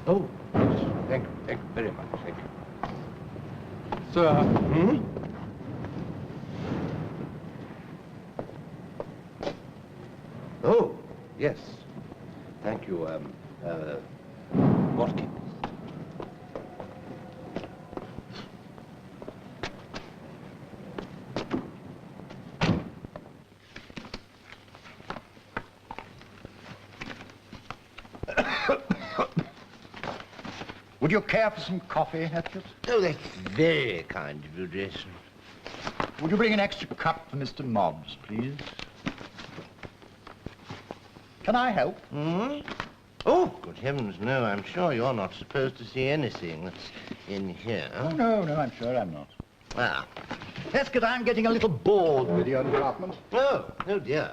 Oh, thank you very much, thank you. Sir? Hmm? Oh, yes. Thank you, Watkins. Would you care for some coffee, Heskett? Oh, that's very kind of you, Jason. Would you bring an extra cup for Mr. Mobbs, please? Can I help? Hmm? Oh, good heavens, no. I'm sure you're not supposed to see anything that's in here. Oh, no, I'm sure I'm not. Ah. Heskett, I'm getting a little bored with your department. Oh dear.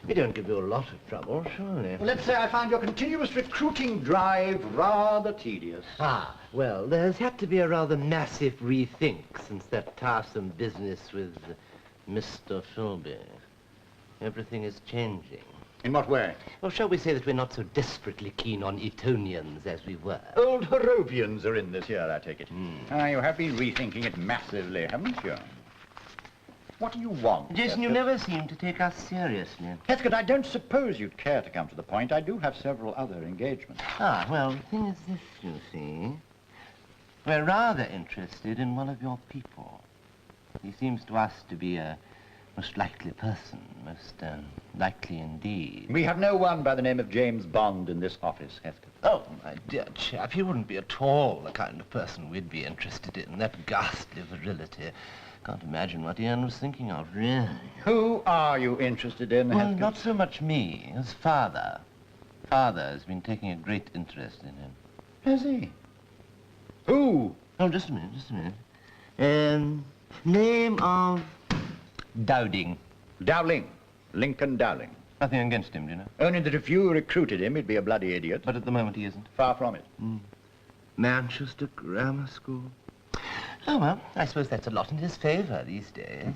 We don't give you a lot of trouble, surely. Well, let's say I find your continuous recruiting drive rather tedious. Ah, well, there's had to be a rather massive rethink since that tiresome business with Mr. Philby. Everything is changing. In what way? Well, shall we say that we're not so desperately keen on Etonians as we were? Old Harrovians are in this year, I take it. You have been rethinking it massively, haven't you? What do you want? Jason, you never seem to take us seriously. Heskett, I don't suppose you'd care to come to the point. I do have several other engagements. Ah, well, the thing is this, you see. We're rather interested in one of your people. He seems to us to be a most likely person, most likely indeed. We have no one by the name of James Bond in this office, Heskett. Oh, my dear chap, he wouldn't be at all the kind of person we'd be interested in. That ghastly virility. Can't imagine what Ian was thinking of, really. Who are you interested in, Well, Heskett? not so much me, his father. Father has been taking a great interest in him. Has he? Who? Oh, just a minute. Name of Dowding. Dowling. Lincoln Dowling. Nothing against him, do you know? Only that if you recruited him, he'd be a bloody idiot. But at the moment he isn't. Far from it. Manchester Grammar School. Oh, well, I suppose that's a lot in his favor these days.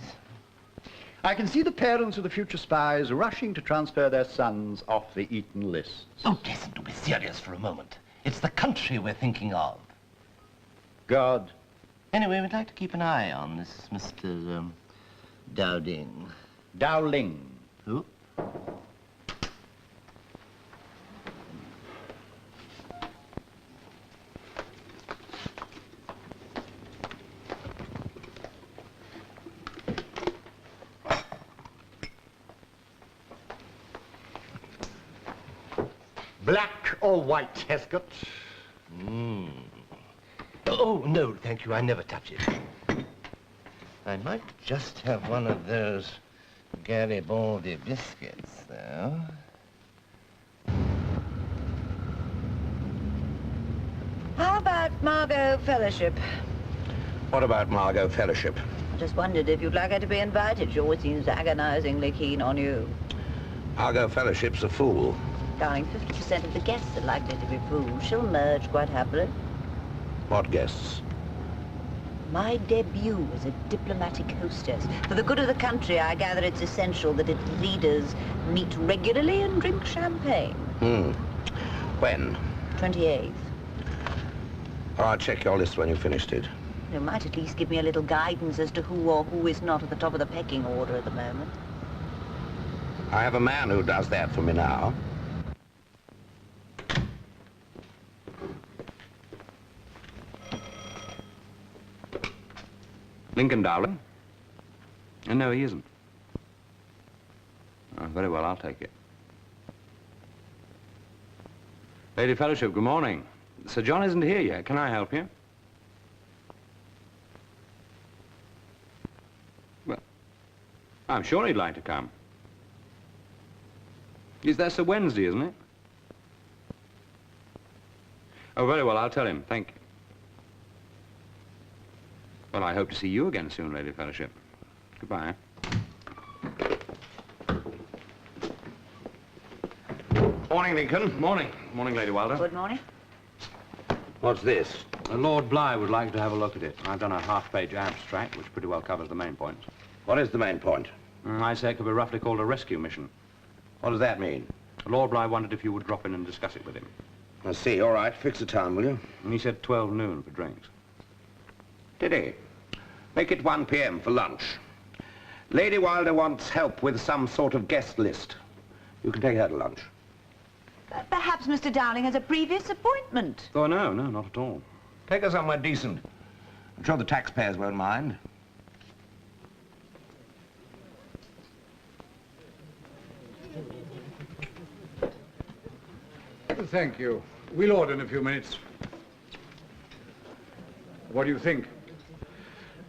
I can see the parents of the future spies rushing to transfer their sons off the Eton lists. Oh, Jason, do be serious for a moment. It's the country we're thinking of. God. Anyway, we'd like to keep an eye on this Mr. Dowding. Dowling. Who? Black or white, Heskett? Oh, no, thank you. I never touch it. I might just have one of those Garibaldi biscuits, though. How about Margot Fellowship? What about Margot Fellowship? I just wondered if you'd like her to be invited. She always seems agonizingly keen on you. Margot Fellowship's a fool. Darling, 50% of the guests are likely to be fools. She'll merge quite happily. What guests? My debut as a diplomatic hostess. For the good of the country, I gather it's essential that its leaders meet regularly and drink champagne. When? 28th. I'll check your list when you've finished it. You might at least give me a little guidance as to who or who is not at the top of the pecking order at the moment. I have a man who does that for me now. Lincoln Dowling? No, he isn't. Oh, very well, I'll take it. Lady Fellowship, good morning. Sir John isn't here yet. Can I help you? Well, I'm sure he'd like to come. That's Sir Wednesday, isn't it? Oh, very well, I'll tell him. Thank you. Well, I hope to see you again soon, Lady Fellowship. Goodbye. Morning, Lincoln. Morning. Morning, Lady Wilder. Good morning. What's this? Lord Bligh would like to have a look at it. I've done a half-page abstract, which pretty well covers the main points. What is the main point? I say it could be roughly called a rescue mission. What does that mean? Lord Bligh wondered if you would drop in and discuss it with him. I see. All right. Fix the time, will you? And he said 12 noon for drinks. Did he? Make it 1 p.m. for lunch. Lady Wilder wants help with some sort of guest list. You can take her to lunch. Perhaps Mr. Dowling has a previous appointment. Oh, no, not at all. Take her somewhere decent. I'm sure the taxpayers won't mind. Thank you. We'll order in a few minutes. What do you think?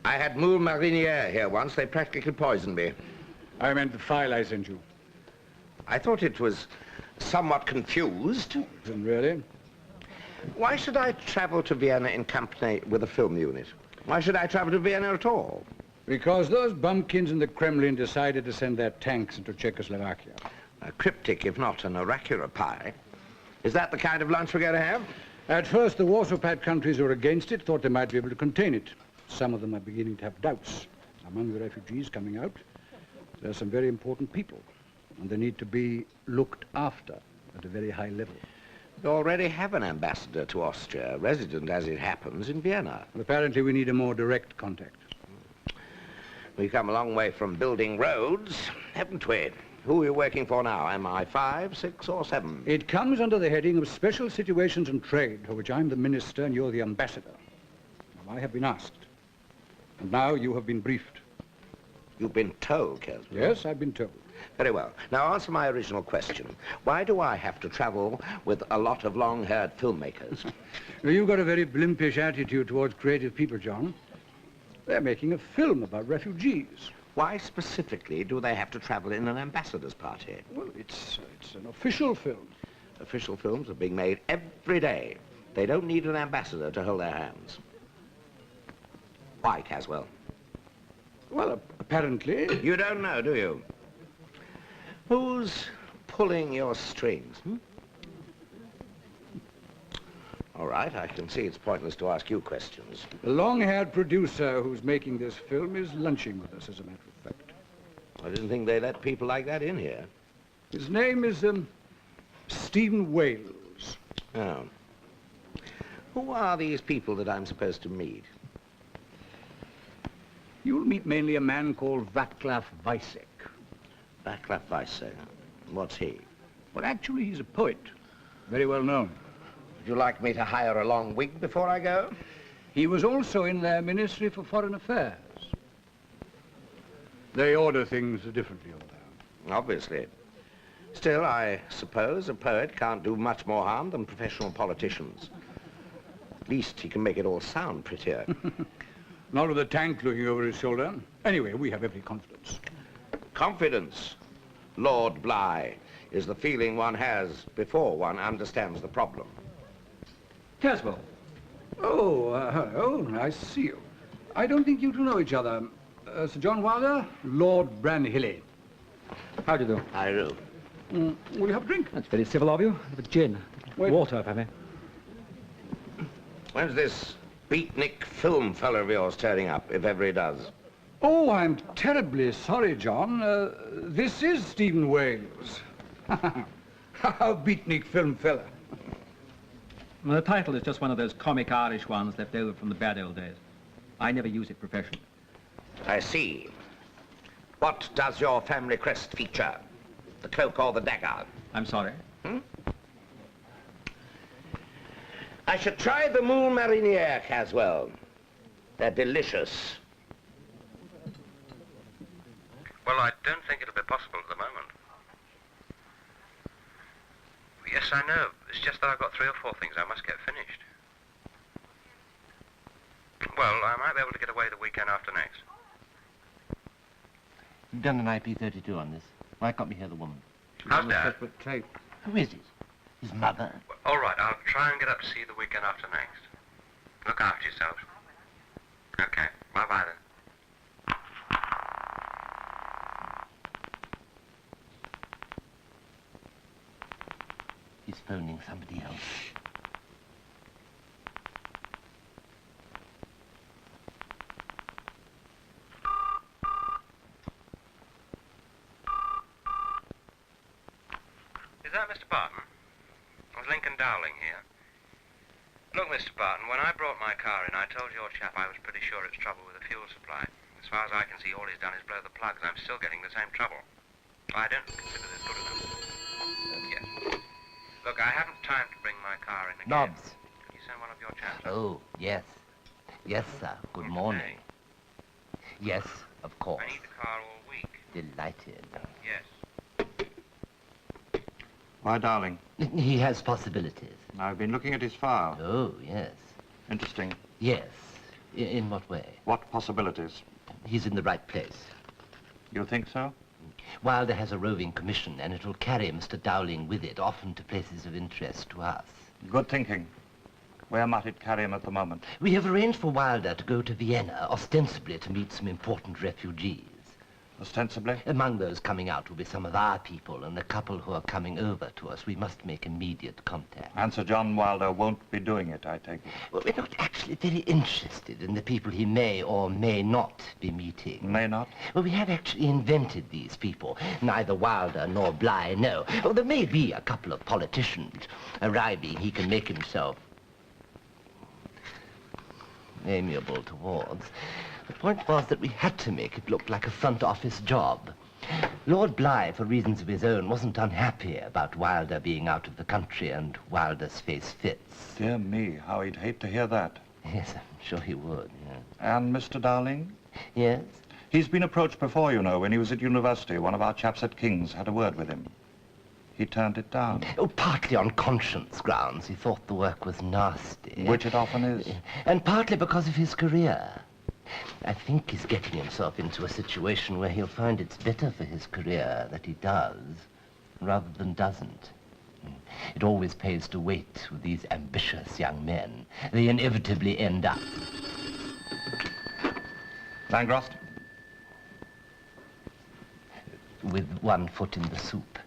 I had Moule Marinière here once. They practically poisoned me. I meant the file I sent you. I thought it was somewhat confused. Isn't really? Why should I travel to Vienna in company with a film unit? Why should I travel to Vienna at all? Because those bumpkins in the Kremlin decided to send their tanks into Czechoslovakia. A cryptic, if not an oracular pie. Is that the kind of lunch we're going to have? At first, the Warsaw Pact countries who were against it thought they might be able to contain it. Some of them are beginning to have doubts. Among the refugees coming out, there are some very important people, and they need to be looked after at a very high level. We already have an ambassador to Austria, resident, as it happens, in Vienna. And apparently, we need a more direct contact. We've come a long way from building roads, haven't we? Who are you working for now? Am I 5, 6, or 7? It comes under the heading of Special Situations and Trade, for which I'm the minister and you're the ambassador. Now, I have been asked. And now you have been briefed. You've been told, Caswell. Yes, I've been told. Very well. Now answer my original question. Why do I have to travel with a lot of long-haired filmmakers? Well, you've got a very blimpish attitude towards creative people, John. They're making a film about refugees. Why specifically do they have to travel in an ambassador's party? Well, it's an official film. Official films are being made every day. They don't need an ambassador to hold their hands. Why, Caswell? Well, apparently... You don't know, do you? Who's pulling your strings, All right, I can see it's pointless to ask you questions. The long-haired producer who's making this film is lunching with us, as a matter of fact. I didn't think they let people like that in here. His name is, Stephen Wales. Oh. Who are these people that I'm supposed to meet? You'll meet mainly a man called Václav Vícek. Václav Vícek. What's he? Well, actually, he's a poet. Very well known. Would you like me to hire a long wig before I go? He was also in their Ministry for Foreign Affairs. They order things differently over there. Obviously. Still, I suppose a poet can't do much more harm than professional politicians. At least he can make it all sound prettier. Not with a tank looking over his shoulder. Anyway, we have every confidence. Confidence, Lord Bligh, is the feeling one has before one understands the problem. Caswell. Oh, hello. Nice to see you. I don't think you two know each other. Sir John Wilder, Lord Branhilly. How do you do? I do. Will you have a drink? That's very civil of you. Have a gin. Wait. Water, if I may. When's this beatnik film fellow of yours turning up, if ever he does? Oh, I'm terribly sorry, John. This is Stephen Wales. How beatnik film fella. Well, the title is just one of those comic Irish ones left over from the bad old days. I never use it professionally. I see. What does your family crest feature? The cloak or the dagger? I'm sorry. I should try the Moule Marinière, Caswell. They're delicious. Well, I don't think it'll be possible at the moment. Yes, I know. It's just that I've got 3 or 4 things I must get finished. Well, I might be able to get away the weekend after next. You've done an IP32 on this. Why can't we hear the woman? How's Dad? Who is it? His mother? Well, all right, I'll try and get up to see you the weekend after next. Look after yourselves. Okay, bye-bye then. He's phoning somebody else. Is that Mr. Barton? It's Lincoln Dowling here. Look, Mr. Barton, when I brought my car in, I told your chap I was pretty sure it's trouble with the fuel supply. As far as I can see, all he's done is blow the plugs. I'm still getting the same trouble. I don't consider this good enough. Yes. Look, I haven't time to bring my car in again. Nobbs. Can you send one of your chaps? Oh, yes. Yes, sir. Good morning. Yes, of course. I need the car all week. Delighted. Yes. Why, darling? He has possibilities. I've been looking at his file. Oh, yes. Interesting. Yes. In what way? What possibilities? He's in the right place. You think so? Wilder has a roving commission, and it'll carry Mr. Dowling with it, often to places of interest to us. Good thinking. Where might it carry him at the moment? We have arranged for Wilder to go to Vienna, ostensibly to meet some important refugees. Ostensibly? Among those coming out will be some of our people and the couple who are coming over to us. We must make immediate contact. And Sir John Wilder won't be doing it, I take it. Well, we're not actually very interested in the people he may or may not be meeting. May not? Well, we have actually invented these people. Neither Wilder nor Bligh know. Oh, there may be a couple of politicians arriving he can make himself amiable towards. The point was that we had to make it look like a front office job. Lord Bligh, for reasons of his own, wasn't unhappy about Wilder being out of the country and Wilder's face fits. Dear me, how he'd hate to hear that. Yes, I'm sure he would, yes. And Mr. Dowling? Yes? He's been approached before, you know, when he was at university. One of our chaps at King's had a word with him. He turned it down. Oh, partly on conscience grounds. He thought the work was nasty. Which it often is. And partly because of his career. I think he's getting himself into a situation where he'll find it's better for his career that he does, rather than doesn't. It always pays to wait with these ambitious young men. They inevitably end up. Langrost? With one foot in the soup.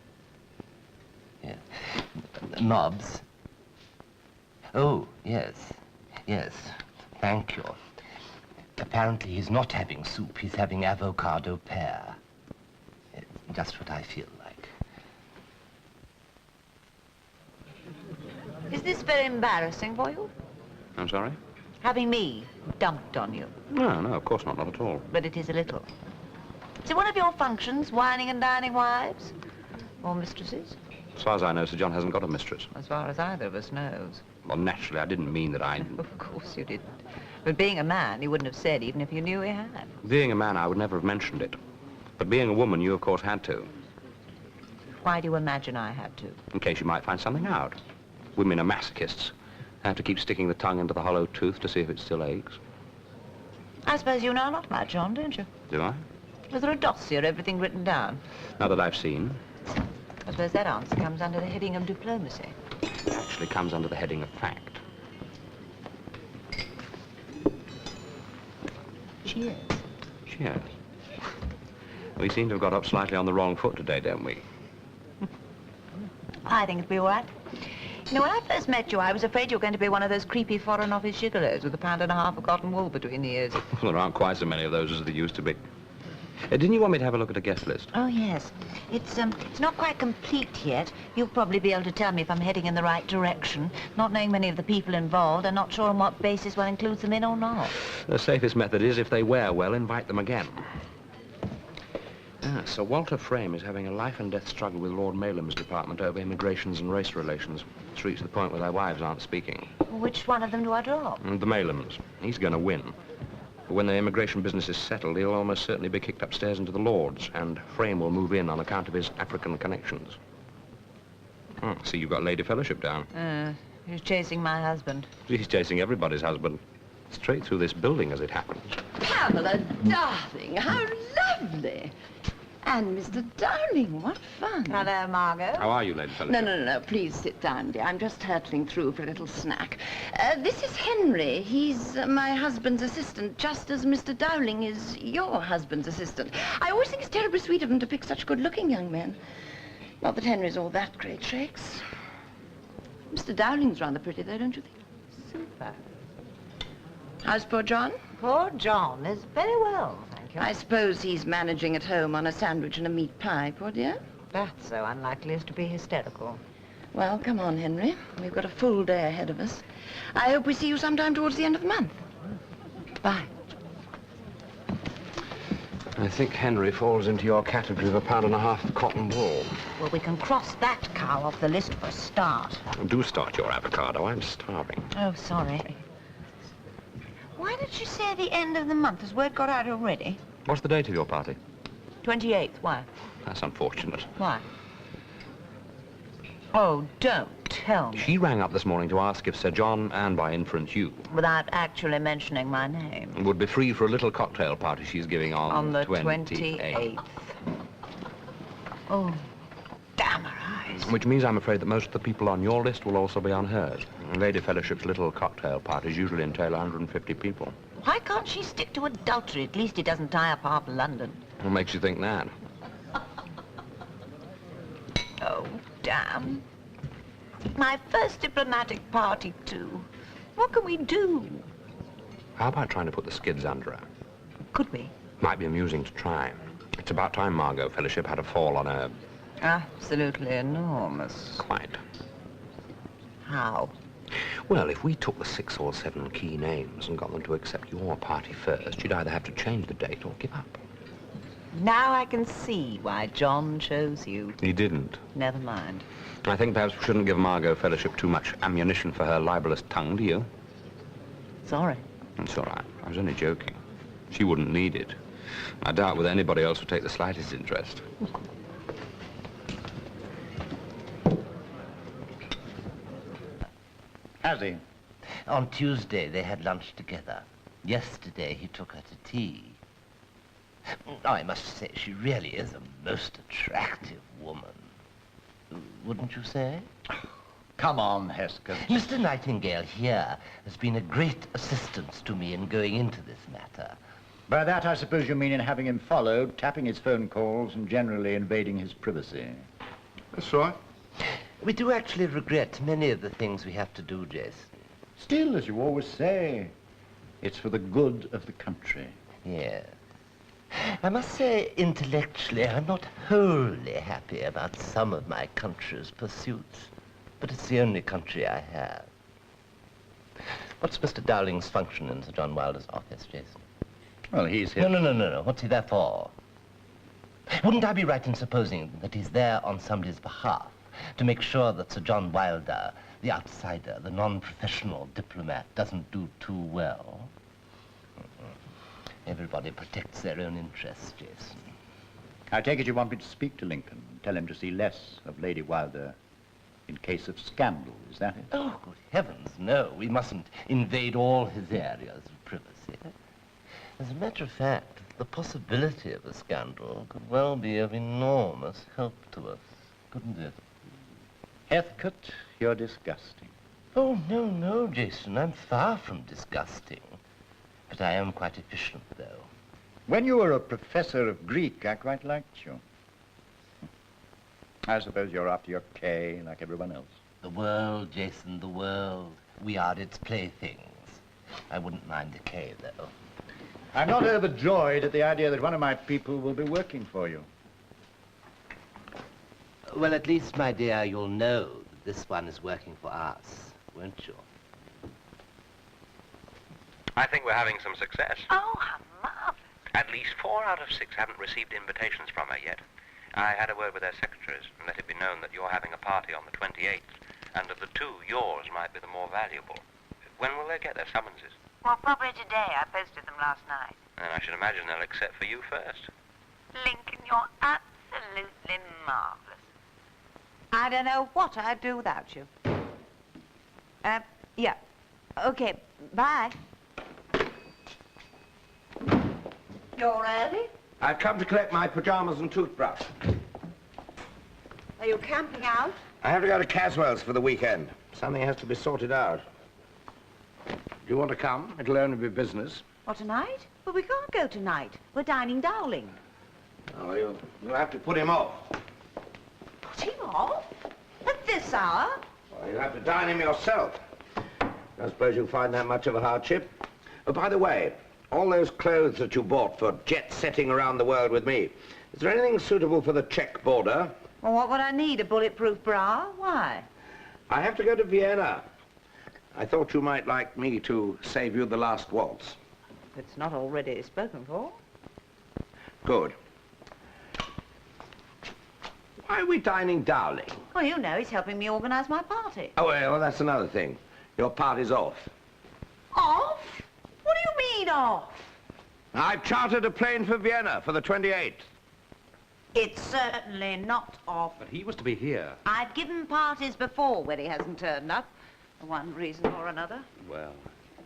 Yes. Nobbs? Oh, yes. Yes. Thank you. Apparently he's not having soup, he's having avocado pear. Just what I feel like. Is this very embarrassing for you? I'm sorry? Having me dumped on you. No, no, of course not at all. But it is a little. Is it one of your functions, wining and dining wives? Or mistresses? As far as I know, Sir John hasn't got a mistress. As far as either of us knows. Well, naturally, I didn't mean that I... Of course you didn't. But being a man, you wouldn't have said, even if you knew he had. Being a man, I would never have mentioned it. But being a woman, you, of course, had to. Why do you imagine I had to? In case you might find something out. Women are masochists. They have to keep sticking the tongue into the hollow tooth to see if it still aches. I suppose you know a lot about John, don't you? Do I? Was there a dossier, everything written down? Not that I've seen. I suppose that answer comes under the heading of diplomacy. It actually comes under the heading of fact. Cheers. Cheers. We seem to have got up slightly on the wrong foot today, don't we? I think it'll be all right. You know, when I first met you, I was afraid you were going to be one of those creepy Foreign Office gigolos with £1.50 of cotton wool between the ears. Well, there aren't quite so many of those as there used to be. Didn't you want me to have a look at a guest list? Oh, yes. It's not quite complete yet. You'll probably be able to tell me if I'm heading in the right direction. Not knowing many of the people involved, I'm not sure on what basis one includes them in or not. The safest method is, if they wear well, invite them again. Ah, Sir Walter Frame is having a life-and-death struggle with Lord Malam's department over immigrations and race relations. It's reached the point where their wives aren't speaking. Which one of them do I drop? The Malams. He's going to win. But when the immigration business is settled, he'll almost certainly be kicked upstairs into the Lords, and Frame will move in on account of his African connections. Oh, see, you've got Lady Fellowship down. He's chasing my husband. He's chasing everybody's husband. Straight through this building as it happens. Pamela, darling, how lovely. And Mr. Dowling, what fun. Hello, Margot. How are you, Lady Fellowship? No. Please sit down, dear. I'm just hurtling through for a little snack. This is Henry. He's my husband's assistant, just as Mr. Dowling is your husband's assistant. I always think it's terribly sweet of him to pick such good-looking young men. Not that Henry's all that great shakes. Mr. Dowling's rather pretty, though, don't you think? Super. How's poor John? Poor John is very well, thank you. I suppose he's managing at home on a sandwich and a meat pie, poor dear. That's so unlikely as to be hysterical. Well, come on, Henry. We've got a full day ahead of us. I hope we see you sometime towards the end of the month. Bye. I think Henry falls into your category of £1.50 of cotton wool. Well, we can cross that cow off the list for a start. Do start your avocado. I'm starving. Oh, sorry. Why did you say the end of the month? Has word got out already? What's the date of your party? 28th. Why? That's unfortunate. Why? Oh, don't tell me. She rang up this morning to ask if Sir John, and by inference you, Without actually mentioning my name. would be free for a little cocktail party she's giving on the 28th. 28th. Oh, damn her eyes. Which means I'm afraid that most of the people on your list will also be on hers. Lady Fellowship's little cocktail parties usually entail 150 people. Why can't she stick to adultery? At least it doesn't tie up half London. What makes you think that? Oh, damn. My first diplomatic party, too. What can we do? How about trying to put the skids under her? Could we? Might be amusing to try. It's about time Margot Fellowship had a fall on her. Absolutely enormous. Quite. How? Well, if we took the 6 or 7 key names and got them to accept your party first, you'd either have to change the date or give up. Now I can see why John chose you. He didn't. Never mind. I think perhaps we shouldn't give Margot Fellowship too much ammunition for her libelous tongue, do you? Sorry. It's all right. I was only joking. She wouldn't need it. I doubt whether anybody else would take the slightest interest. Has he? On Tuesday, they had lunch together. Yesterday, he took her to tea. Now, I must say, she really is a most attractive woman. Wouldn't you say? Come on, Hesketh. Mr. Nightingale here has been a great assistance to me in going into this matter. By that, I suppose you mean in having him followed, tapping his phone calls, and generally invading his privacy. That's right. We do actually regret many of the things we have to do, Jason. Still, as you always say, it's for the good of the country. Yes. I must say, intellectually, I'm not wholly happy about some of my country's pursuits, but it's the only country I have. What's Mr. Dowling's function in Sir John Wilder's office, Jason? Well, he's here. No. What's he there for? Wouldn't I be right in supposing that he's there on somebody's behalf to make sure that Sir John Wilder, the outsider, the non-professional diplomat, doesn't do too well? Everybody protects their own interests, Jason. I take it you want me to speak to Lincoln, tell him to see less of Lady Wilder in case of scandal, is that it? Oh, good heavens, no. We mustn't invade all his areas of privacy. As a matter of fact, the possibility of a scandal could well be of enormous help to us, couldn't it? Heathcote, you're disgusting. Oh, no, Jason. I'm far from disgusting. But I am quite efficient, though. When you were a professor of Greek, I quite liked you. I suppose you're after your K, like everyone else. The world, Jason, the world. We are its playthings. I wouldn't mind the K, though. I'm not overjoyed at the idea that one of my people will be working for you. Well, at least, my dear, you'll know that this one is working for us, won't you? I think we're having some success. Oh, how marvelous. At least 4 out of 6 haven't received invitations from her yet. I had a word with their secretaries and let it be known that you're having a party on the 28th, and of the 2, yours might be the more valuable. When will they get their summonses? Well, probably today. I posted them last night. And I should imagine they'll accept for you first. Lincoln, you're absolutely marvelous. I don't know what I'd do without you. Yeah. Okay, bye. You're early? I've come to collect my pajamas and toothbrush. Are you camping out? I have to go to Caswell's for the weekend. Something has to be sorted out. Do you want to come? It'll only be business. What, tonight? But we can't go tonight. We're dining Dowling. Oh, you'll have to put him off. Put him off? At this hour? Well, you'll have to dine him yourself. I suppose you'll find that much of a hardship. Oh, by the way, all those clothes that you bought for jet-setting around the world with me, is there anything suitable for the Czech border? Well, what would I need? A bulletproof bra? Why? I have to go to Vienna. I thought you might like me to save you the last waltz. It's not already spoken for. Good. Why are we dining Dowling? Well, you know, he's helping me organise my party. Oh, well, that's another thing. Your party's off. Off? What do you mean, off? I've chartered a plane for Vienna for the 28th. It's certainly not off. But he was to be here. I've given parties before when he hasn't turned up, for one reason or another. Well,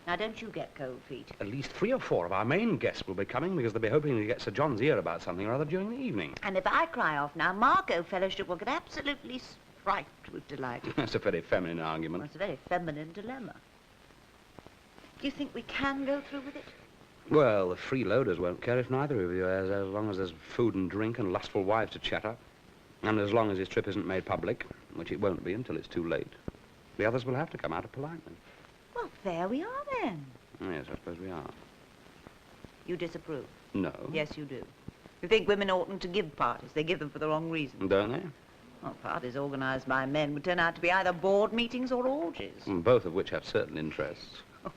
Now, don't you get cold feet. at least 3 or 4 of our main guests will be coming because they'll be hoping to get Sir John's ear about something or other during the evening. And if I cry off now, Margot Fellowship will get absolutely striped with delight. That's a very feminine argument. Well, it's a very feminine dilemma. Do you think we can go through with it? Well, the freeloaders won't care if neither of you, as long as there's food and drink and lustful wives to chat up. And as long as his trip isn't made public, which it won't be until it's too late, the others will have to come out of politeness. Well, there we are then. Yes, I suppose we are. You disapprove? No. Yes, you do. You think women oughtn't to give parties. They give them for the wrong reason. Don't they? Well, parties organised by men would turn out to be either board meetings or orgies. Both of which have certain interests. Oh,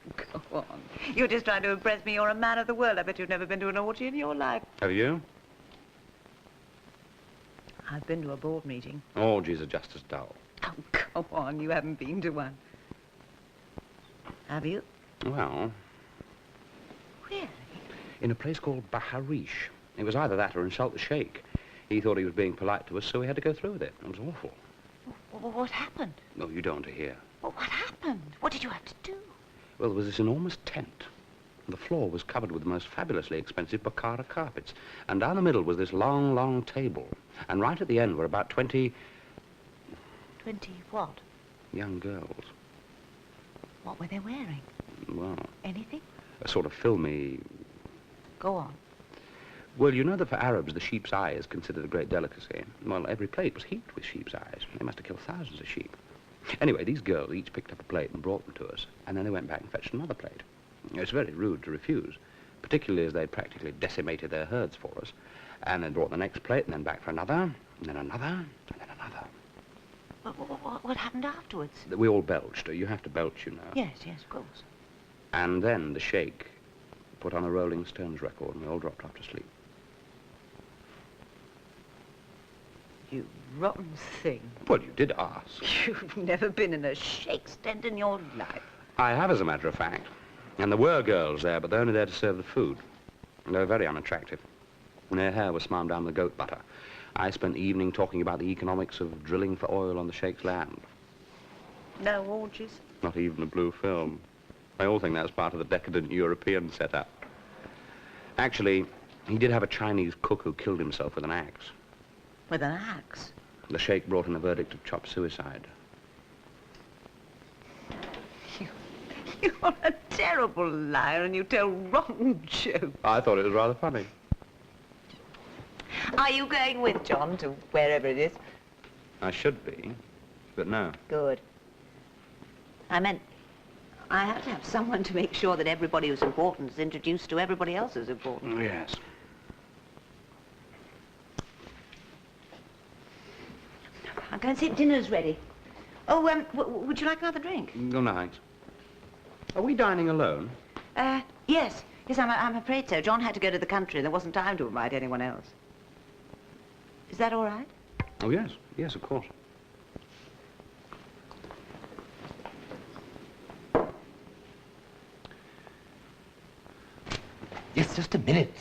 go on. You're just trying to impress me. You're a man of the world. I bet you've never been to an orgy in your life. Have you? I've been to a board meeting. Orgies are just as dull. Oh, go on. You haven't been to one. Have you? Well, Really? in a place called Baharish. It was either that or insult the sheikh. He thought he was being polite to us, so we had to go through with it. It was awful. Well, what happened? No, you don't want to hear. Well, what happened? What did you have to do? Well, there was this enormous tent. The floor was covered with the most fabulously expensive Bokhara carpets. And down the middle was this long, long table. And right at the end were about 20... 20 what? young girls. What were they wearing? Well, Anything? a sort of filmy... Go on. Well, you know that for Arabs, the sheep's eye is considered a great delicacy. Well, every plate was heaped with sheep's eyes. They must have killed thousands of sheep. Anyway, these girls each picked up a plate and brought them to us, and then they went back and fetched another plate. It's very rude to refuse, particularly as they'd practically decimated their herds for us. And they brought the next plate, and then back for another, and then another, and then another. What happened afterwards? We all belched. You have to belch, you know. Yes, of course. And then the sheikh put on a Rolling Stones record, and we all dropped off to sleep. You rotten thing. Well, you did ask. You've never been in a sheikh's tent in your life. I have, as a matter of fact. And there were girls there, but they were only there to serve the food. And they were very unattractive. And their hair was smarmed down with goat butter. I spent the evening talking about the economics of drilling for oil on the sheikh's land. No orgies? Not even a blue film. They all think that's part of the decadent European setup. Actually, he did have a Chinese cook who killed himself with an axe. With an axe? The sheikh brought in a verdict of chopped suicide. You're a terrible liar and you tell rotten jokes. I thought it was rather funny. Are you going with John to wherever it is? I should be, but no. Good. I meant, I have to have someone to make sure that everybody who's important is introduced to everybody else who's important. Yes. I'll go and see if dinner's ready. Oh, would you like another drink? Good night. Are we dining alone? Yes. Yes, I'm afraid so. John had to go to the country. There wasn't time to invite anyone else. Is that all right? Oh, yes. Yes, of course. Yes, just a minute.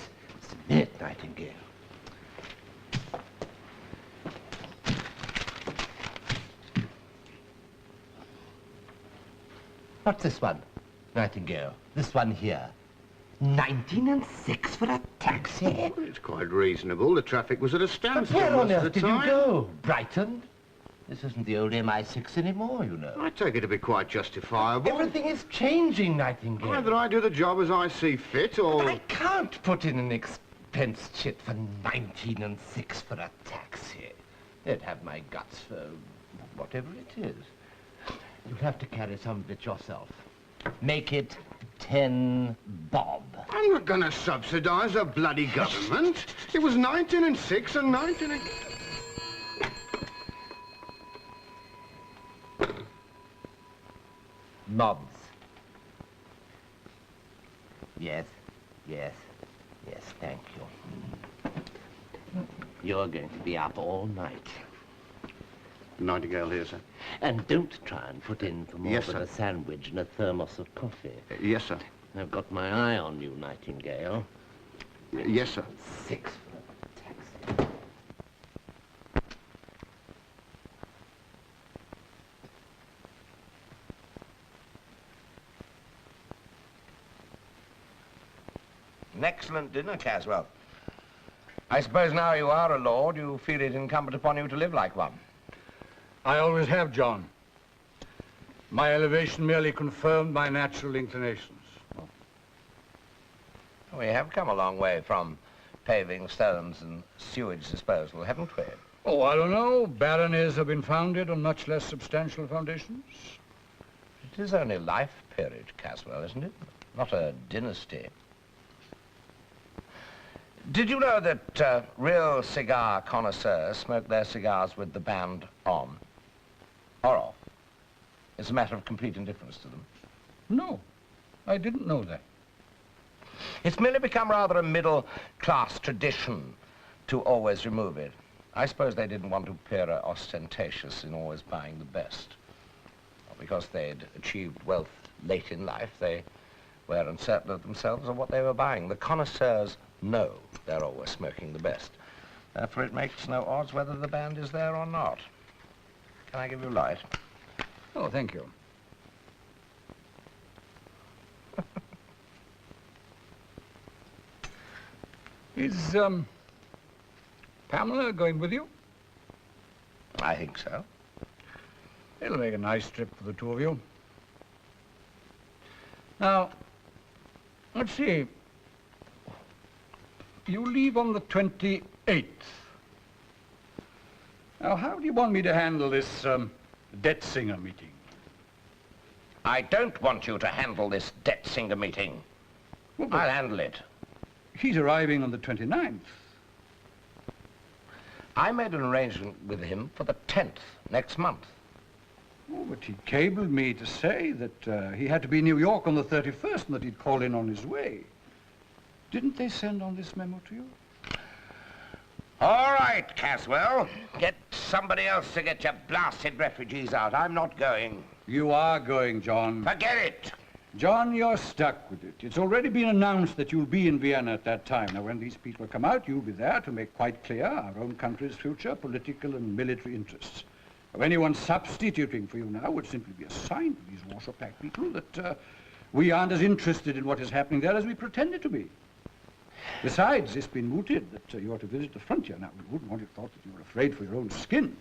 Just a minute, Nightingale. What's this one, Nightingale? This one here. 19 and 6 for a taxi? Well, it's quite reasonable. The traffic was at a standstill Where on most of earth the did you time. go? Brighton? This isn't the old MI6 anymore, you know. I take it to be quite justifiable. Everything is changing, Nightingale. Either I do the job as I see fit, or... But I can't put in an expense chit for 19 and 6 for a taxi. They'd have my guts for whatever it is. You'll have to carry some of it yourself. Make it 10 bob. I'm not going to subsidise the bloody government. It was 19 and 6 and 19 and... Mobs. Yes, thank you. You're going to be up all night. Nightingale here, sir. And don't try and put in for more Yes, than sir. a sandwich and a thermos of coffee. Yes, sir. I've got my eye on you, Nightingale. Yes, sir. 6 for a taxi. An excellent dinner, Caswell. I suppose now you are a lord, you feel it incumbent upon you to live like one. I always have, John. My elevation merely confirmed my natural inclinations. We have come a long way from paving stones and sewage disposal, haven't we? Oh, I don't know. Baronies have been founded on much less substantial foundations. It is only life peerage, Caswell, isn't it? Not a dynasty. Did you know that real cigar connoisseurs smoke their cigars with the band on or off? It's a matter of complete indifference to them. No, I didn't know that. It's merely become rather a middle-class tradition to always remove it. I suppose they didn't want to appear ostentatious in always buying the best. Because they'd achieved wealth late in life, they were uncertain of themselves of what they were buying. The connoisseurs know they're always smoking the best. Therefore, it makes no odds whether the band is there or not. Can I give you light? Oh, thank you. Is, Pamela going with you? I think so. It'll make a nice trip for the two of you. Now, let's see. You leave on the 28th. Now, how do you want me to handle this, debt singer meeting? I don't want you to handle this debt singer meeting. Well, but I'll handle it. he's arriving on the 29th. I made an arrangement with him for the 10th, next month. Oh, but he cabled me to say that he had to be in New York on the 31st and that he'd call in on his way. Didn't they send on this memo to you? All right, Caswell. Get somebody else to get your blasted refugees out. I'm not going. You are going, John. Forget it. John, you're stuck with it. It's already been announced that you'll be in Vienna at that time. Now, when these people come out, you'll be there to make quite clear our own country's future political and military interests. Now, anyone substituting for you now would simply be a sign to these Warsaw-Pact people that we aren't as interested in what is happening there as we pretended to be. Besides, it's been mooted that you are to visit the frontier. Now, we wouldn't want you thought that you were afraid for your own skin.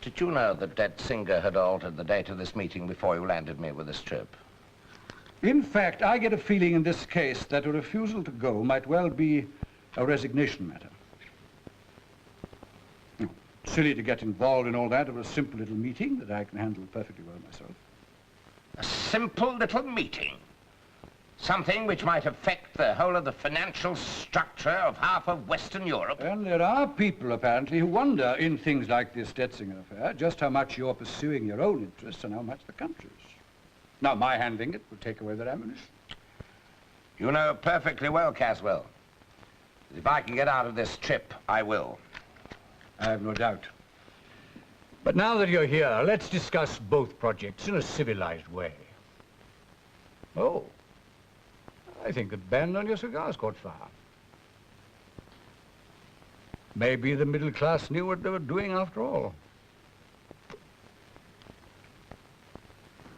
Did you know that Singer had altered the date of this meeting before you landed me with this trip? In fact, I get a feeling in this case that a refusal to go might well be a resignation matter. No, silly to get involved in all that of a simple little meeting that I can handle perfectly well myself. A simple little meeting. Something which might affect the whole of the financial structure of half of Western Europe. And there are people, apparently, who wonder in things like this Stetzinger affair just how much you're pursuing your own interests and how much the country's. Now, my handling it will take away their ammunition. You know perfectly well, Caswell. If I can get out of this trip, I will. I have no doubt. But now that you're here, let's discuss both projects in a civilized way. Oh. I think the band on your cigar's caught fire. Maybe the middle class knew what they were doing after all.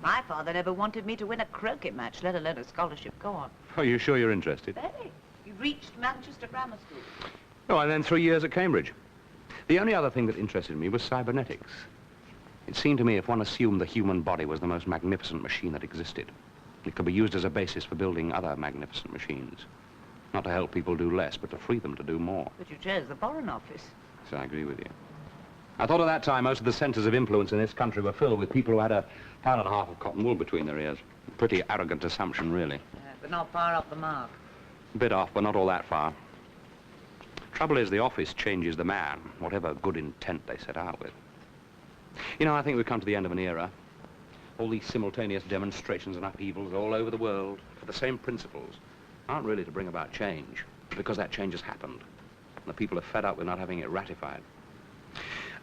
My father never wanted me to win a croquet match, let alone a scholarship. Go on. Are you sure you're interested? Very. You reached Manchester Grammar School. Oh, and then 3 years at Cambridge. The only other thing that interested me was cybernetics. It seemed to me if one assumed the human body was the most magnificent machine that existed, it could be used as a basis for building other magnificent machines. Not to help people do less, but to free them to do more. But you chose the Foreign Office. So I agree with you. I thought at that time most of the centres of influence in this country were filled with people who had £1.5 pound of cotton wool between their ears. Pretty arrogant assumption, really. But not far off the mark. A bit off, but not all that far. Trouble is, the office changes the man, whatever good intent they set out with. You know, I think we've come to the end of an era. All these simultaneous demonstrations and upheavals all over the world for the same principles aren't really to bring about change, because that change has happened. And the people are fed up with not having it ratified.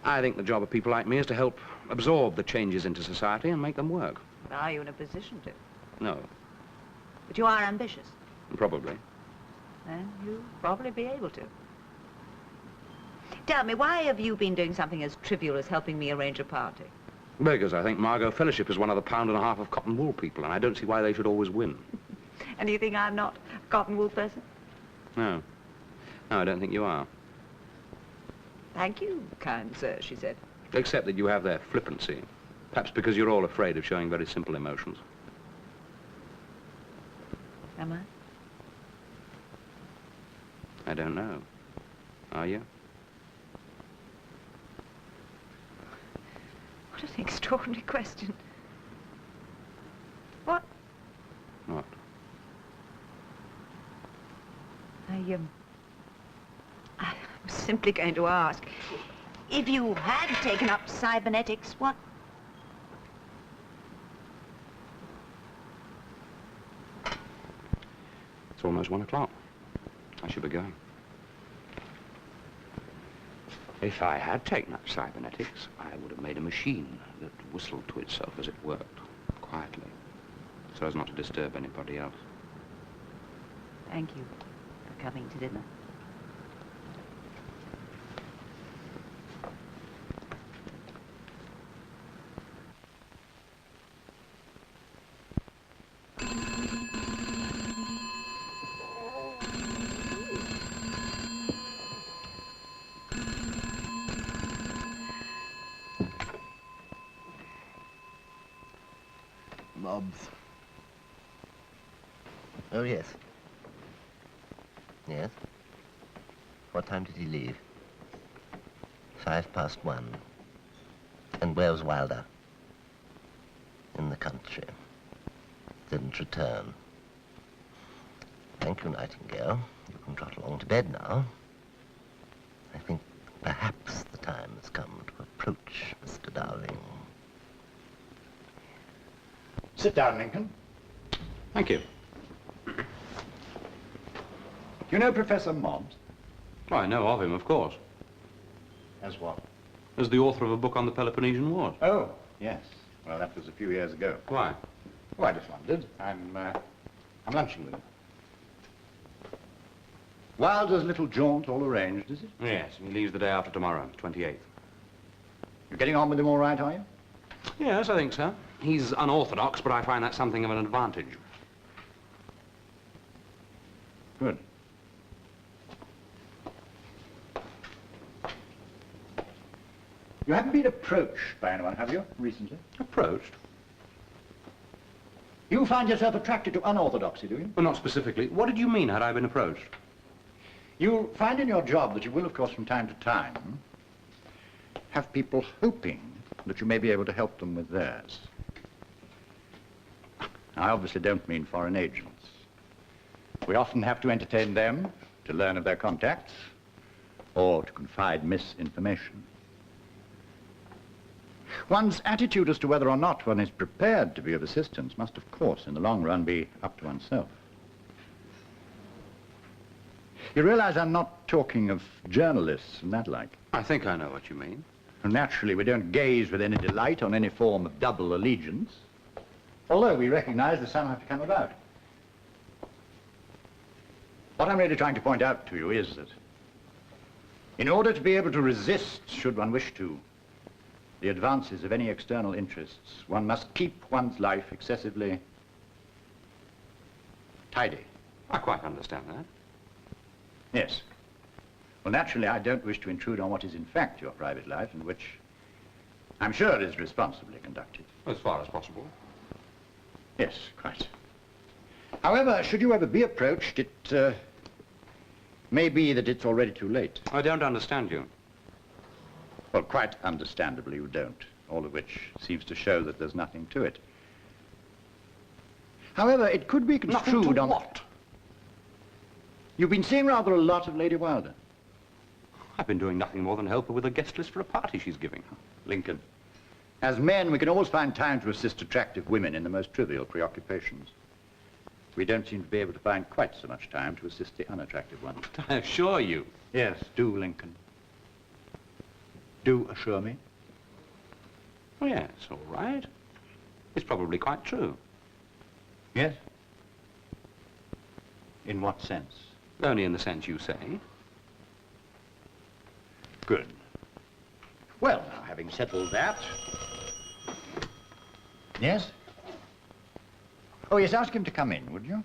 I think the job of people like me is to help absorb the changes into society and make them work. But are you in a position to? No, But you are ambitious. probably. And you'll probably be able to. Tell me, why have you been doing something as trivial as helping me arrange a party? Because I think Margot Fellowship is one of the £1.5 pound of cotton wool people, and I don't see why they should always win. And do you think I'm not a cotton wool person? No. No, I don't think you are. Thank you, kind sir, she said. Except that you have their flippancy. Perhaps because you're all afraid of showing very simple emotions. Am I? I don't know. Are you? What an extraordinary question. What? What? I'm simply going to ask, if you had taken up cybernetics, what? It's almost 1 o'clock. I should be going. If I had taken up cybernetics, I would have made a machine that whistled to itself as it worked, quietly, so as not to disturb anybody else. Thank you for coming to dinner. Mobs. Oh, yes. Yes? What time did he leave? 1:05. And where was Wilder? In the country. Didn't return. Thank you, Nightingale. You can trot along to bed now. I think perhaps the time has come to approach Mr. Dowling. Sit down, Lincoln. Thank you. You know Professor Mobbs? Well, I know of him, of course. As what? As the author of a book on the Peloponnesian Wars. Oh, yes. Well, that was a few years ago. Why? Oh, I just wondered. I'm lunching with him. Wilder's little jaunt all arranged, is it? Yes, he leaves the day after tomorrow, 28th. You're getting on with him all right, are you? Yes, I think so. He's unorthodox, but I find that something of an advantage. Good. You haven't been approached by anyone, have you, recently? Approached? You find yourself attracted to unorthodoxy, do you? Well, not specifically. What did you mean, had I been approached? You'll find in your job that you will, of course, from time to time, have people hoping that you may be able to help them with theirs. I obviously don't mean foreign agents. We often have to entertain them, to learn of their contacts, or to confide misinformation. One's attitude as to whether or not one is prepared to be of assistance must, of course, in the long run, be up to oneself. You realize I'm not talking of journalists and that like. I think I know what you mean. And naturally, we don't gaze with any delight on any form of double allegiance, although we recognize that some have to come about. What I'm really trying to point out to you is that in order to be able to resist, should one wish to, the advances of any external interests, one must keep one's life excessively tidy. I quite understand that. Yes. Well, naturally, I don't wish to intrude on what is in fact your private life, and which I'm sure is responsibly conducted. As far as possible. Yes, quite. However, should you ever be approached, it may be that it's already too late. I don't understand you. Well, quite understandably you don't, all of which seems to show that there's nothing to it. However, it could be construed Nothing to on... what? You've been seeing rather a lot of Lady Wilder. I've been doing nothing more than help her with a guest list for a party she's giving. Lincoln, as men, we can always find time to assist attractive women in the most trivial preoccupations. We don't seem to be able to find quite so much time to assist the unattractive ones. I assure you. Yes, do, Lincoln. Do assure me. Oh, yes, all right. It's probably quite true. Yes? In what sense? Only in the sense you say. Good. Well, now, having settled that... Yes? Oh, yes, ask him to come in, would you?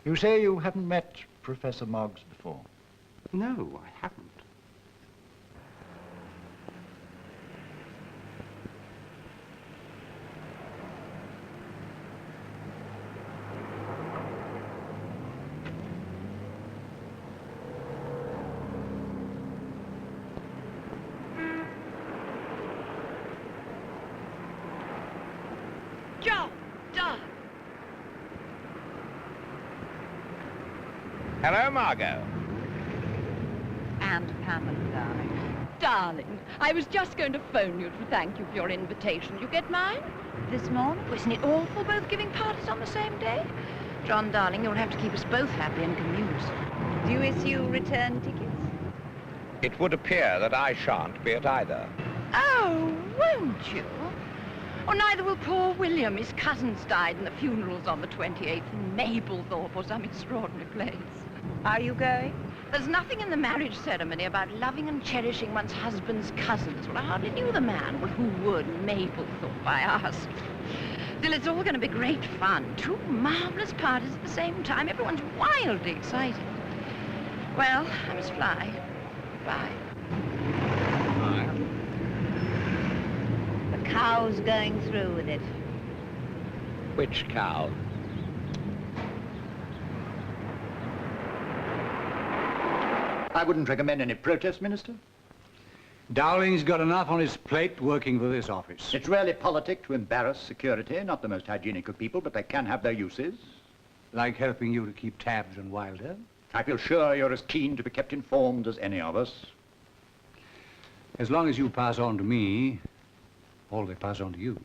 You say you haven't met Professor Moggs before? No, I haven't. John, darling. Hello, Margot. And Pamela, darling. Darling, I was just going to phone you to thank you for your invitation. You get mine? This morning? Isn't it awful, both giving parties on the same day? John, darling, you'll have to keep us both happy and communed. Do you issue return tickets? It would appear that I shan't be at either. Oh, won't you? Oh, neither will poor William. His cousins died and the funeral's on the 28th in Mablethorpe or some extraordinary place. Are you going? There's nothing in the marriage ceremony about loving and cherishing one's husband's cousins. Well, I hardly knew the man. Well, who would? Mablethorpe, I asked. Still, it's all going to be great fun. Two marvelous parties at the same time. Everyone's wildly excited. Well, I must fly. Bye. The cow's going through with it. Which cow? I wouldn't recommend any protest, Minister. Dowling's got enough on his plate working for this office. It's rarely politic to embarrass security, not the most hygienic of people, but they can have their uses. Like helping you to keep tabs on Wilder. I feel sure you're as keen to be kept informed as any of us. As long as you pass on to me, all they pass on to you.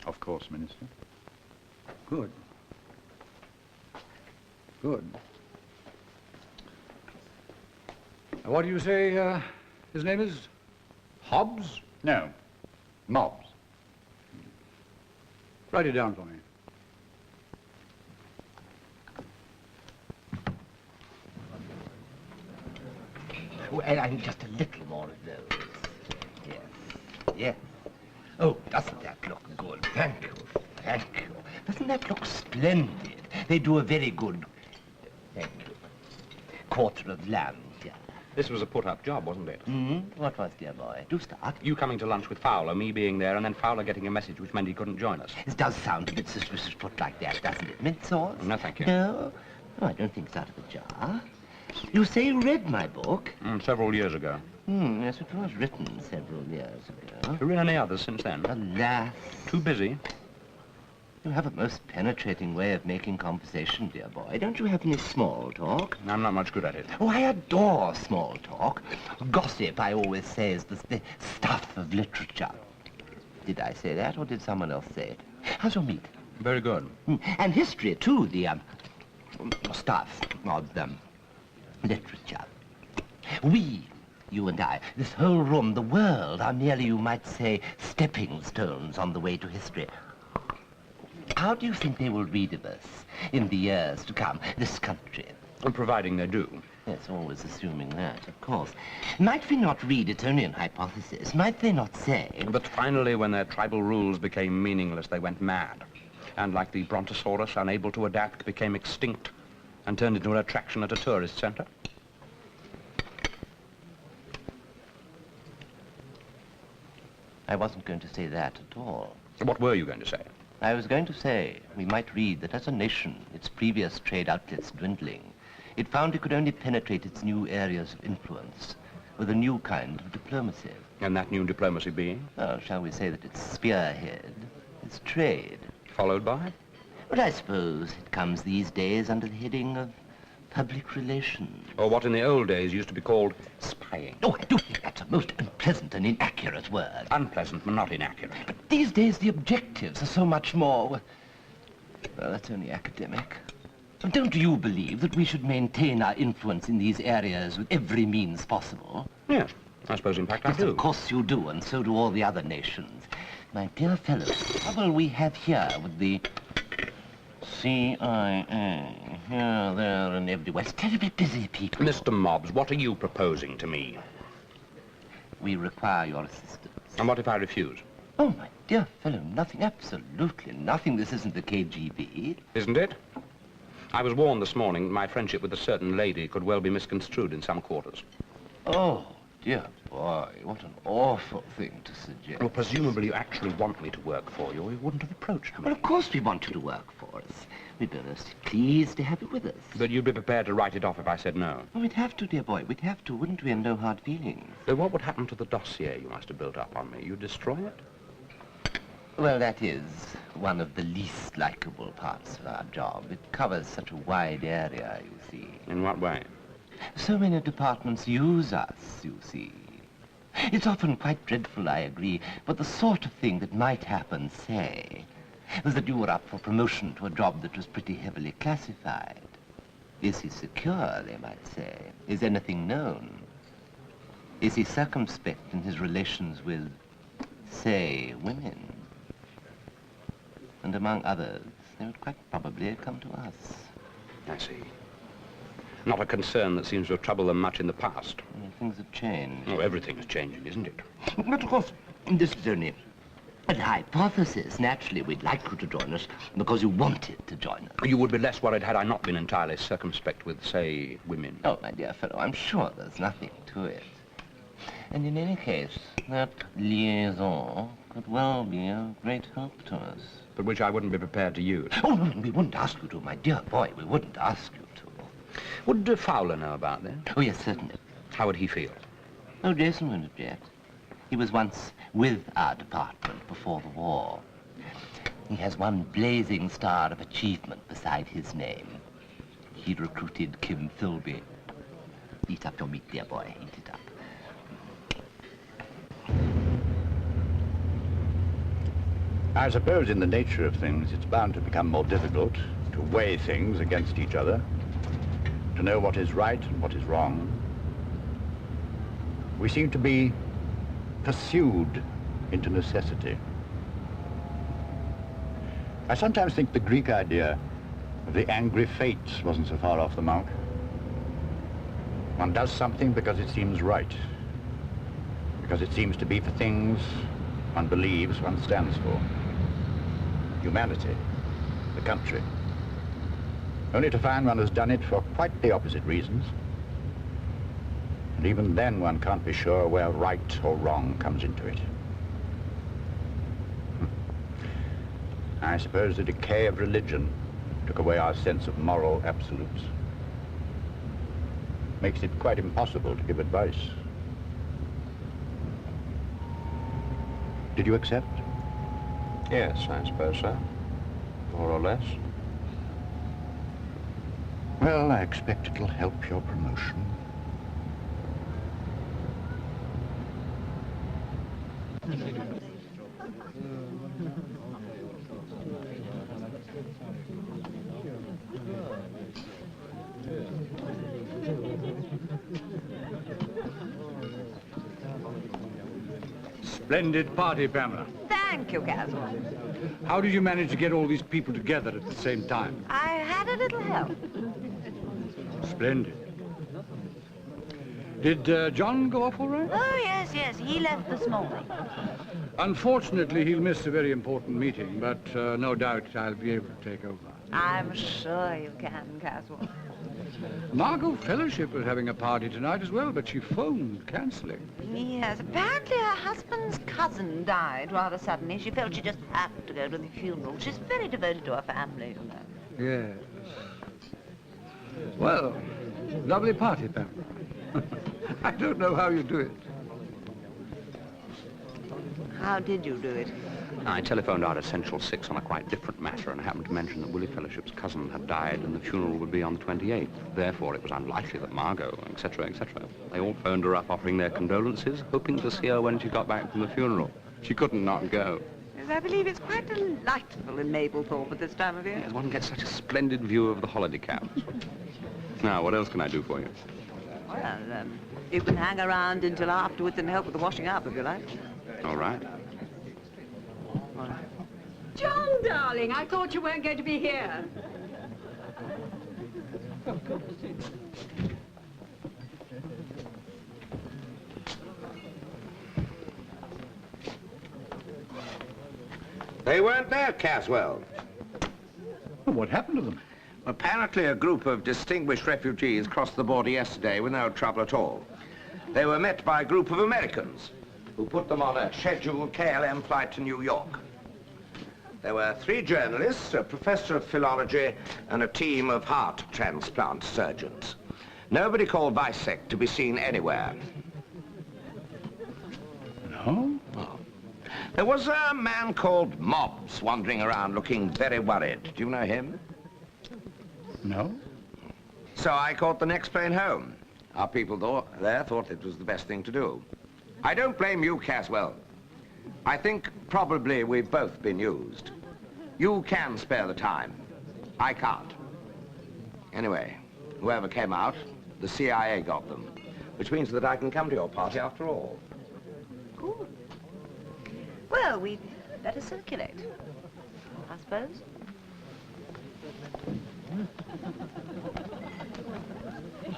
Of course, Minister. Good. Good. What do you say, his name is? Hobbs? No. Mobs. Write it down for me. Oh, and just a little more of those. Yes. Yes. Oh, doesn't that look good? Thank you. Thank you. Doesn't that look splendid? They do a very good, thank you, quarter of land here. This was a put-up job, wasn't it? What was, dear boy? Do start. You coming to lunch with Fowler, me being there, and then Fowler getting a message which meant he couldn't join us. This does sound a bit suspicious put like that, doesn't it? Mint sauce? No, thank you. No? Oh, I don't think it's out of the jar. You say you read my book? Several years ago. Yes, it was written several years ago. Have you written any others since then? Alas. Too busy. You have a most penetrating way of making conversation, dear boy. Don't you have any small talk? I'm not much good at it. Oh, I adore small talk. Gossip, I always say, is the stuff of literature. Did I say that, or did someone else say it? How's your meat? Very good. And history, too, the stuff of literature. We, you and I, this whole room, the world, are merely, you might say, stepping stones on the way to history. How do you think they will read of us in the years to come, this country? And providing they do. Yes, always assuming that, of course. Might we not read it's only an hypothesis? Might they not say... But finally, when their tribal rules became meaningless, they went mad. And like the brontosaurus, unable to adapt, became extinct and turned into an attraction at a tourist center. I wasn't going to say that at all. What were you going to say? I was going to say we might read that as a nation, its previous trade outlets dwindling, it found it could only penetrate its new areas of influence with a new kind of diplomacy. And that new diplomacy being? Well, shall we say that its spearhead is trade. Followed by? But I suppose it comes these days under the heading of public relations. Or what in the old days used to be called spying. Oh, I do think that's a most unpleasant and inaccurate word. Unpleasant, but not inaccurate. But these days the objectives are so much more... Well, that's only academic. Don't you believe that we should maintain our influence in these areas with every means possible? Yes, I suppose in fact I do. Of course you do, and so do all the other nations. My dear fellow, the trouble we have here with the CIA, here, there, and everywhere, it's terribly busy people. Mr. Mobbs, what are you proposing to me? We require your assistance. And what if I refuse? Oh, my dear fellow, nothing, absolutely nothing. This isn't the KGB. Isn't it? I was warned this morning my friendship with a certain lady could well be misconstrued in some quarters. Oh, dear boy, what an awful thing to suggest. Well, presumably you actually want me to work for you, or you wouldn't have approached me. Well, of course we want you to work for us. We'd be most pleased to have you with us. But you'd be prepared to write it off if I said no? Oh, we'd have to, dear boy. We'd have to, wouldn't we? And no hard feelings. So what would happen to the dossier you must have built up on me? You'd destroy it? Well, that is one of the least likable parts of our job. It covers such a wide area, you see. In what way? So many departments use us, you see. It's often quite dreadful, I agree, but the sort of thing that might happen, say, was that you were up for promotion to a job that was pretty heavily classified. Is he secure, they might say? Is anything known? Is he circumspect in his relations with, say, women? And among others, they would quite probably come to us. I see. Not a concern that seems to have troubled them much in the past. Well, things have changed. Oh, everything's changing, isn't it? But of course, this is only a hypothesis. Naturally, we'd like you to join us because you wanted to join us. You would be less worried had I not been entirely circumspect with, say, women. Oh, my dear fellow, I'm sure there's nothing to it. And in any case, that liaison could well be a great help to us. But which I wouldn't be prepared to use. Oh, no, we wouldn't ask you to, my dear boy. We wouldn't ask you to. Would Fowler know about this? Oh, yes, certainly. How would he feel? Oh, Jason wouldn't object. He was once with our department before the war. He has one blazing star of achievement beside his name. He recruited Kim Philby. Eat up your meat, dear boy. Eat it up. I suppose in the nature of things, it's bound to become more difficult to weigh things against each other, to know what is right and what is wrong. We seem to be pursued into necessity. I sometimes think the Greek idea of the angry fates wasn't so far off the mark. One does something because it seems right, because it seems to be for things one believes one stands for. Humanity, the country. Only to find one has done it for quite the opposite reasons. And even then one can't be sure where right or wrong comes into it. I suppose the decay of religion took away our sense of moral absolutes. Makes it quite impossible to give advice. Did you accept? Yes, I suppose so. More or less. Well, I expect it'll help your promotion. Splendid party, Pamela. Thank you, Castle. How did you manage to get all these people together at the same time? I had a little help. Splendid. Did John go off all right? Oh, yes, yes. He left this morning. Unfortunately, he'll miss a very important meeting, but no doubt I'll be able to take over. I'm sure you can, Caswell. Margot Fellowship was having a party tonight as well, but she phoned cancelling. Yes, apparently her husband's cousin died rather suddenly. She felt she just had to go to the funeral. She's very devoted to her family, you know. Yes. Well, lovely party, Pam. I don't know how you do it. How did you do it? I telephoned out Essential 6 on a quite different matter and happened to mention that Willie Fellowship's cousin had died and the funeral would be on the 28th. Therefore, it was unlikely that Margot, etc., etc. They all phoned her up offering their condolences, hoping to see her when she got back from the funeral. She couldn't not go. Yes, I believe it's quite delightful in Mablethorpe at this time of year. Yes, one gets such a splendid view of the holiday camps. Now, what else can I do for you? Well, you can hang around until afterwards and help with the washing up, if you like. All right. John, darling, I thought you weren't going to be here. They weren't there, Caswell. Well, what happened to them? Apparently a group of distinguished refugees crossed the border yesterday with no trouble at all. They were met by a group of Americans who put them on a scheduled KLM flight to New York. There were 3 journalists, a professor of philology, and a team of heart transplant surgeons. Nobody called Vicek to be seen anywhere. No? Oh. There was a man called Mobbs wandering around looking very worried. Do you know him? No? So I caught the next plane home. Our people thought it was the best thing to do. I don't blame you, Caswell. I think probably we've both been used. You can spare the time. I can't. Anyway, whoever came out, the CIA got them, which means that I can come to your party after all. Good. Well, we'd better circulate, I suppose.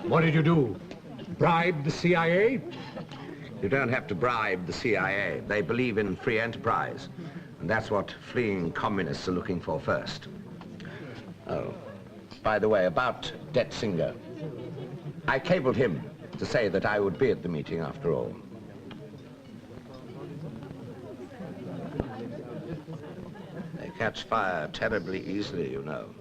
What did you do? Bribe the CIA? You don't have to bribe the CIA. They believe in free enterprise. And that's what fleeing communists are looking for first. Oh, by the way, about Detzinger. I cabled him to say that I would be at the meeting after all. They catch fire terribly easily, you know.